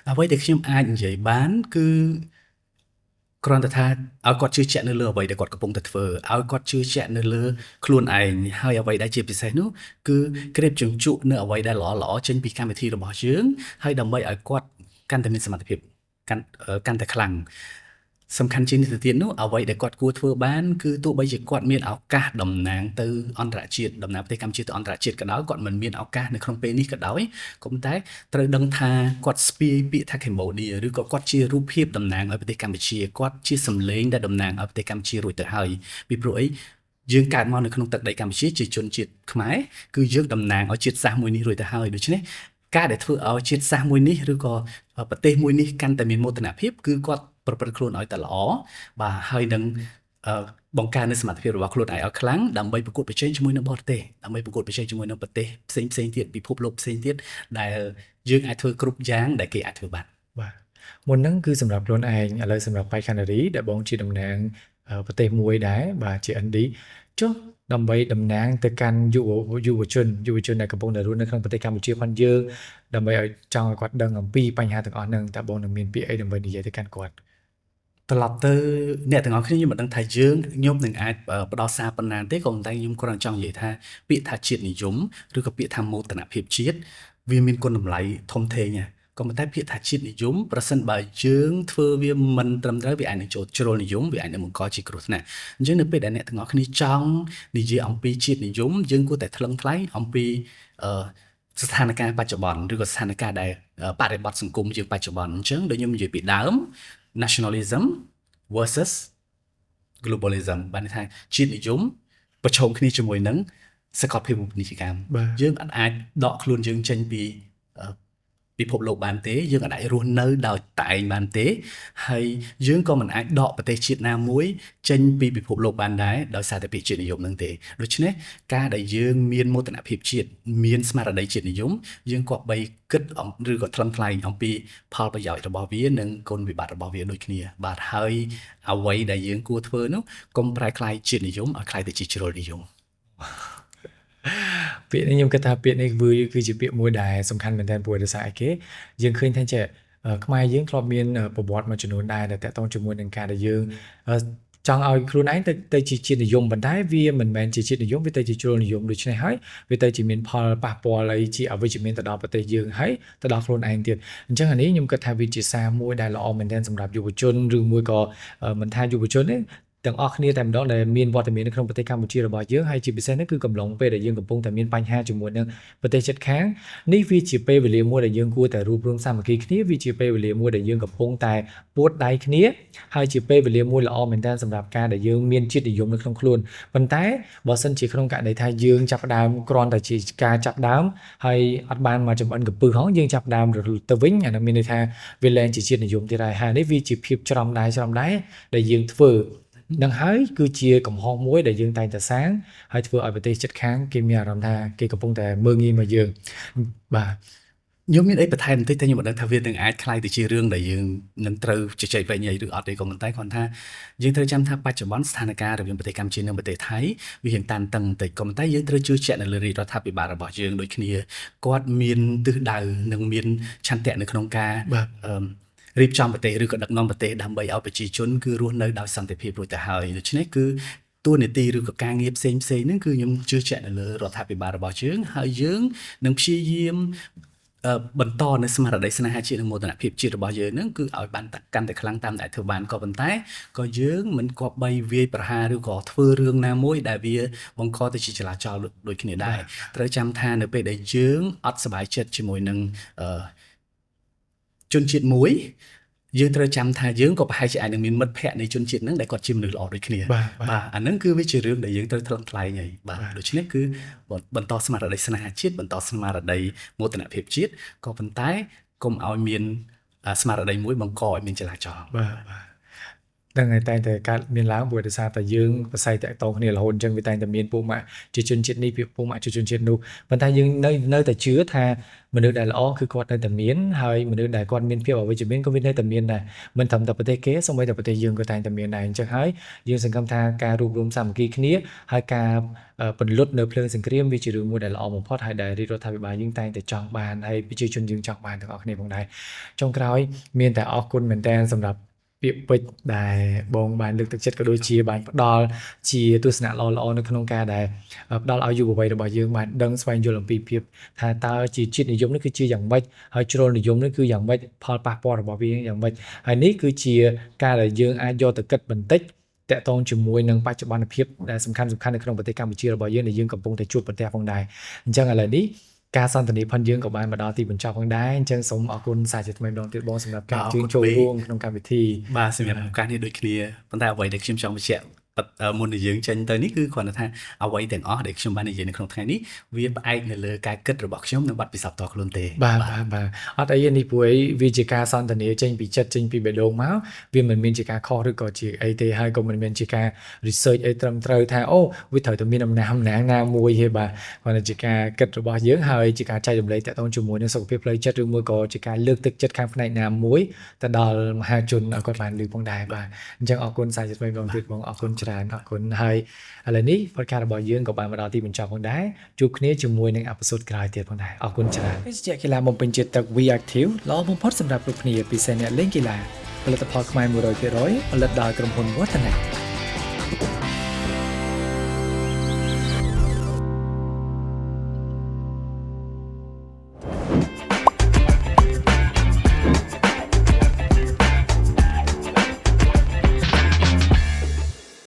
អ្វីដែលខ្ញុំអាចនិយាយបានគឺគ្រាន់តែថាឲ្យគាត់ជឿជាក់នៅលើអ្វីដែលគាត់កំពុងតែធ្វើឲ្យគាត់ជឿជាក់នៅលើខ្លួនឯងហើយអ្វីដែលជាពិសេសនោះគឺក្រេបជញ្ជក់នៅអ្វីដែលល្អចេញពីកម្មវិធីរបស់យើងហើយដើម្បីឲ្យគាត់កាន់តែមានសមត្ថភាពកាន់តែខ្លាំងសំខាន់ជាងនេះទៅទៀតនោះអ្វីដែលគាត់គួរធ្វើបានគឺទោះបីជាគាត់មានឱកាសតំណាងទៅអន្តរជាតិតំណាងប្រទេសកម្ពុជាទៅអន្តរជាតិក៏ដោយគាត់មិនមានឱកាសនៅក្នុងពេលនេះក៏ដោយក៏ប៉ុន្តែត្រូវដឹងថាគាត់ស្ពាយពាក្យថា Cambodia ឬក៏គាត់ជារូបភាពតំណាងឲ្យប្រទេសកម្ពុជាគាត់ជាសម្លេងដែលតំណាងឲ្យប្រទេសកម្ពុជារួចទៅហើយពីព្រោះអីយើងកើតមកនៅក្នុងទឹកដីកម្ពុជាជាជនជាតិខ្មែរគឺយើងតំណាងឲ្យជាតិសាសន៍មួយនេះរួចទៅហើយដូច្នេះការដែលធ្វើឲ្យជាតិសាសន៍មួយនេះឬក៏ប្រទេសមួយនេះកាន់តែមានមោទនភាពគឺគាត់ប្រព្រឹត្តខ្លួនឲ្យតែល្អបាទហើយនឹងបង្កើននូវសមត្ថភាពរបស់ខ្លួនឯងឲ្យខ្លាំងដើម្បីប្រកួតប្រជែងជាមួយនឹងបរទេសដើម្បីប្រកួតប្រជែងជាមួយនឹងប្រទេសផ្សេងទៀតពិភពលោកផ្សេងទៀតដែលយើងអាចធ្វើគ្រប់យ៉ាងដែលគេអាចធ្វើបានបាទមុនហ្នឹងគឺសម្រាប់ខ្លួនឯងឥឡូវសម្រាប់បេក្ខនារីដែលបងជាតំណាងប្រទេសមួយដែរបាទជា ND ចុះដើម្បីតំណាងទៅកាន់យុវជនដែលកំពុងតែរស់នៅក្នុងប្រទេសកម្ពុជាផងយើងដើម្បីឲ្យចង់ឲ្យគាត់ដឹងអំពីបញ្ហាទាំងអស់ហ្នឹងតើបងនឹងមានពាក្យអីដើម្បីនិយាយទៅកាន់គាត់ត្រឡប់ទៅអ្នកទាំងអស់គ្នាខ្ញុំមិនដឹងថាខ្ញុំនឹងអាចផ្ដល់សារប៉ុណ្ណាទេក៏ប៉ុន្តែខ្ញុំគ្រាន់តែចង់និយាយថាពាក្យថាជាតិនិយមឬក៏ពាក្យថាមោទនភាពជាតិវាមានគុណតម្លៃធំធេងណាក៏ប៉ុន្តែពាក្យថាជាតិនិយមប្រសិនបើយើងធ្វើវាមិនត្រឹមត្រូវវាអាចនឹងចូលជ្រុលនិយមវាអាចនឹងបង្កជាគ្រោះថ្នាក់អញ្ចឹងនៅពេលដែលអ្នកទាំងអស់គ្នាចង់និយាយអំពីជាតិនិយមយើងគួរតែថ្លឹងថ្លែងអំពីស្ថានភាពបច្ចុប្បន្នឬក៏ស្ថានភាពដែលបរិបទសង្គមយើងបច្ចុប្បន្នអញ្ចឹងដូចខ្ញុំនិយាយពីដើមnationalism versus globalism បានន័យថាជាតិនិយមប្រឈមគ្នាជាមួយនឹងសកលភាវូបនីយកម្មយើងអាចដកខ្លួនយើងចេញពី ពិភពលោកបានទេយើងអាចរស់នៅដោយតែឯងបានទេហើយយើងក៏មិនអាចដកប្រទេសជាតិណាមួយចេញពីពិភពលោកបានដែរដោយសារតែពាក្យជាតិនិយមនឹងទេដូច្នេះការដែលយើងមានមោទនភាពជាតិមានស្មារតីជាតិនិយមយើងគប្បីគិតឬក៏ថ្លឹងថ្លែងអំពីផលប្រយោជន៍របស់វានិងគុណវិបត្តិរបស់វាដូចគ្នាបាទហើយអ្វីដែលយើងគួរធ្វើនោះកុំប្រែក្លាយជាតិនិយមឲ្យក្លាយទៅជាជ្រុលនិយមពាក្យនេះខ្ញុំគិតថាពាក្យនេះគឺជាពាក្យមួយដែលសំខាន់មែនទែនព្រោះដោយសារអីគេយើងឃើញថាចេះខ្មែរយើងធ្លាប់មានប្រវត្តិមួយចំនួនដែរដែលតាក់ទងជាមួយនឹងការដែលយើងចង់ឲ្យខ្លួនឯងទៅជាជាតិនិយមប៉ុន្តែវាមិនមែនជាជាតិនិយមវាទៅជាជ្រុលនិយមដូច្នេះហើយវាទៅជាមានផលប៉ះពាល់អីជាអវិជ្ជមានទៅដល់ប្រទេសយើងហើយទៅដល់ខ្លួនឯងទៀតអញ្ចឹងអានេះខ្ញុំគិតថាវាជាសារមួយដែលល្អមែនទែនសម្រាប់យុវជនឬមួយក៏មិនថាយុវជនទេទាំងអស់គ្នាតែម្ដងដែលមានវត្តមាននៅក្នុងប្រទេសកម្ពុជារបស់យើងហើយជាពិសេសនោះគឺកំឡុងពេលដែលយើងកំពុងតែមានបញ្ហាជាមួយនឹងប្រទេសជិតខាងនេះវាជាពេលវេលាមួយដែលយើងគួរតែរួបរวมសាមគ្គីគ្នាវាជាពេលវេលាមួយដែលយើងកំពុងតែពួតដៃគ្នាហើយជាពេលវេលាមួយល្អមែនទែនសម្រាប់ការដែលយើងមានជាតិនិយមនៅក្នុងខ្លួនប៉ុន្តែបើសិនជាក្នុងករណីថាយើងចាប់ផ្ដើមគ្រាន់តែជាការចាប់ដើមហើយអត់បានមកចំអិនកំពឹសហងយើងចាប់ដើមទៅវិញអានោះមានន័យថាវាលែងជាជាតិនិយមទៀតហើយនេះវាជាភាពច្រំដែរដែលយើងធ្វើនឹងហើយគឺជាកំហុសមួយដែលយើងតែងតែសាងហើយធ្វើឲ្យប្រទេសជិតខាងគេមានអារម្មណ៍ថាគេកំពុងតែមើលងាយមកយើងបាទខ្ញុំមានអីបន្ថែមបន្តិចតែខ្ញុំមិនដឹងថាវានឹងអាចคล้ายទៅជារឿងដែលយើងនឹងត្រូវជជែកវែងញែកឬអត់ទេក៏ប៉ុន្តែគាត់ថាយើងត្រូវចាំថាបច្ចុប្បន្នស្ថានភាពរវាងប្រទេសកម្ពុជានិងប្រទេសថៃវារៀងតានតឹងបន្តិចក៏ប៉ុន្តែយើងត្រូវជឿជាក់នៅលើរដ្ឋាភិបាលរបស់យើងដូចគ្នាគាត់មានទិសដៅនិងមានឆន្ទៈនៅក្នុងការរៀបចំប្រទេសឬក៏ដឹកនាំប្រទេសដើម្បីឲ្យប្រជាជនគឺរស់នៅដោយសន្តិភាពរួចទៅហើយដូច្នេះគឺតួនាទីឬក៏ការងារផ្សេងៗហ្នឹងគឺខ្ញុំជឿជាក់នៅលើរដ្ឋាភិបាលរបស់យើងហើយយើងនឹងព្យាយាមបន្តនៅស្មារតីស្នេហាជាតិនិងមោទនភាពជាតិរបស់យើងហ្នឹងគឺឲ្យបានកាន់តែខ្លាំងតាមដែលធ្វើបានក៏ប៉ុន្តែក៏យើងមិនគប្បីវាយប្រហារឬក៏ធ្វើរឿងណាមួយដែលវាបង្កទៅជាចលាចលដូចគ្នាដែរត្រូវចាំថានៅពេលដែលយើងអត់សប្បាយចិត្តជាមួយនឹងជនជាតិមួយយើងត្រូវចាំថាយើងក៏ប្រហែលជាអាចនឹងមានមិត្តភ័ក្តិនៃជនជាតិហ្នឹងដែលគាត់ជាមនុស្សល្អដូចគ្នាបាទអាហ្នឹងគឺវាជារឿងដែលយើងត្រូវថ្លឹងថ្លែងហើយបាទដូច្នេះគឺបន្តស្មារតីស្នេហាជាតិបន្តស្មារតីមោទនភាពជាតិក៏ប៉ុន្តែកុំឲ្យមានស្មារតីមួយបង្កឲ្យមានចលាចលបាទតែតែកើតមានឡើងព្រោះដោយសារតែយើងប្រស័យតាក់ទងគ្នារហូតអញ្ចឹងវាតែងតែមានពួកម៉ាក់ជាជនជាតិនេះពួកម៉ាក់ជាជនជាតិនោះប៉ុន្តែយើងនៅតែជឿថាមនុស្សដែលល្អគឺគាត់នៅតែមានហើយមនុស្សដែលគាត់មានភាពអវិជ្ជមានក៏វានៅតែមានដែរមិនត្រឹមតែប្រទេសគេសូម្បីតែប្រទេសយើងក៏តែងតែមានដែរអញ្ចឹងហើយយើងសង្ឃឹមថាការរួបរวมសាមគ្គីគ្នាហើយការពន្លត់នៅភ្លើងសង្គ្រាមវាជារឿងមួយដែលល្អបំផុតហើយដែលរដ្ឋាភិបាលយើងតែងតែចង់បានហើយប្រជាជនយើងចង់បានទាំងអស់គ្នាផងដែរចុងក្រោយមានតែអរគុណមែនទែនសម្រាប់ពាក្យពេចន៍ដែលបងបានលើកទឹកចិត្តក៏ដូចជាបានផ្ដល់ជាទស្សនៈល្អៗនៅក្នុងការដែលផ្ដល់ឲ្យយុវវ័យរបស់យើងបានដឹងស្វែងយល់អំពីភាពថាតើជាជាតិនិយមនេះគឺជាយ៉ាងម៉េចហើយជ្រុលនិយមនេះគឺយ៉ាងម៉េចផលប៉ះពាល់របស់វាយ៉ាងម៉េចហើយនេះគឺជាការដែលយើងអាចយកទៅគិតបន្តិចតាក់ទងជាមួយនឹងបច្ចុប្បន្នភាពដែលសំខាន់នៅក្នុងប្រទេសកម្ពុជារបស់យើងដែលយើងកំពុងតែជួបប្រទះផងដែរអញ្ចឹងឥឡូវនេះការសន្ទនាផុនយើងក៏បានមកដល់ទីបញ្ចប់ផងដែរអញ្ចឹងសូមអរគុណសាជាថ្មីម្ដងទៀតបងសម្រាប់ការជួយចូលរួមក្នុងកម្មវិធីបាទសម្រាប់ឱកាសនេះដូចគ្នាប៉ុន្តែអ្វីដែលខ្ញុំចង់បញ្ជាក់មុនដែលយើងចេញទៅនេះគឺគ្រាន់តែថាអ្វីទាំងអស់ដែលខ្ញុំបាននិយាយនៅក្នុងថ្ងៃនេះវាផ្អែកនៅលើការគិតរបស់ខ្ញុំនិងបទពិសោធន៍ផ្ទាល់ខ្លួនទេបាទអត់អីនេះព្រោះវាជាការសន្ទនាចេញពីចិត្តចេញពីបេះដូងមកវាមិនមានជាការខុសឬក៏ជាអីទេហើយក៏មិនមានជាការ research អីត្រឹមត្រូវថាអូវាត្រូវតែមានអំណាចណាមួយទេបាទគ្រាន់តែជាការគិតរបស់យើងហើយជាការចែករំលែកតាក់ទងជាមួយនឹងសុខភាពផ្លូវចិត្តឬមួយក៏ជាការលើកទឹកចិត្តខាងផ្នែកណាមួយទៅដល់មហាជនឲ្យគាត់បានឮផងដែរបាទអញ្ចឹងអរគុណសាជាថ្មីម្ដងទៀតបងអរគុណច្រើនអរគុណហើយឥឡូវនេះ podcast របស់យើងក៏បានមកដល់ទីបញ្ចប់ផងដែរជួបគ្នាជាមួយនឹង episode ក្រោយទៀតផងដែរអរគុណច្រើនវិទ្យាកីឡាបំពេញចិត្តទឹក We Active ល្អបំផុតសម្រាប់គ្រប់គ្នាពិសេសអ្នកលេងកីឡាផលិតផលខ្មែរ 100% ផលិតដោយក្រុមហ៊ុន Waternet